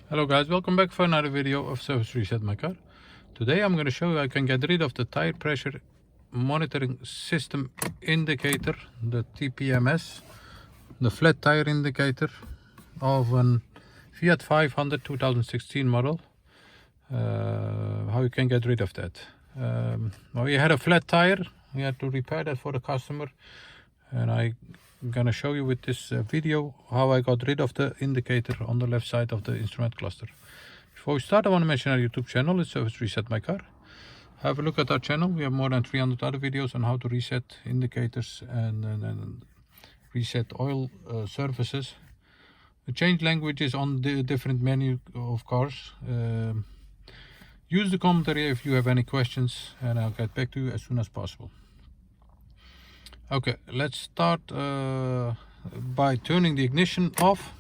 Hello guys, welcome back for another video of Service Reset My Car. Today I'm going to show you how I can get rid of the tire pressure monitoring system indicator, the TPMS, the flat tire indicator of a Fiat 500 2016 model. How you can get rid of that. Well, we had a flat tire, we had to repair that for the customer, and I'm gonna show you with this video how I got rid of the indicator on the left side of the instrument cluster. Before we start, I want to mention our YouTube channel. It's Service Reset My Car. Have a look at our channel. We have more than 300 other videos on how to reset indicators and reset oil surfaces. Change languages on the different menu of cars. Use the commentary if you have any questions, and I'll get back to you as soon as possible. Okay, let's start by turning the ignition off.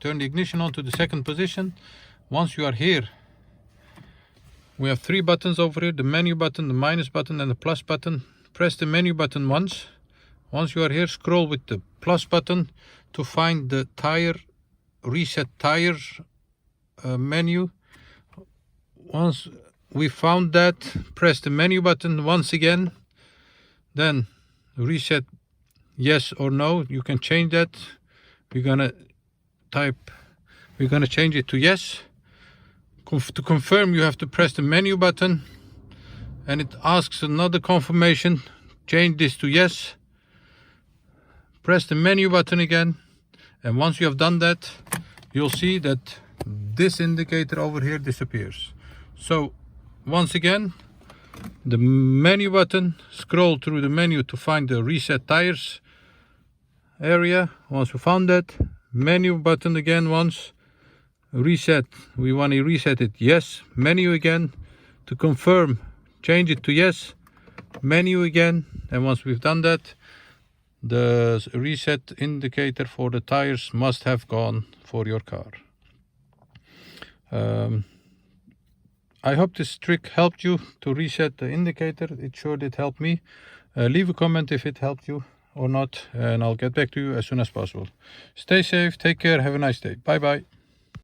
Turn the ignition on to the second position. Once you are here, we have three buttons over here: the menu button, the minus button, and the plus button. Press the menu button once. Once you are here, scroll with the plus button to find the tire reset tires menu. Once we found that, press the menu button once again, then reset yes or no. You can change that. We're gonna change it to yes. To confirm, you have to press the menu button, and it asks another confirmation. Change this to yes. Press the menu button again, and once you have done that, you'll see that this indicator over here disappears. So once again, the menu button, scroll through the menu to find the reset tires area. Once we found that, menu button again once, reset, we want to reset it, yes, menu again. To confirm, change it to yes, menu again. And once we've done that, the reset indicator for the tires must have gone for your car. I hope this trick helped you to reset the indicator. It sure did help me. Leave a comment if it helped you or not, and I'll get back to you as soon as possible. Stay safe, take care, have a nice day. Bye bye.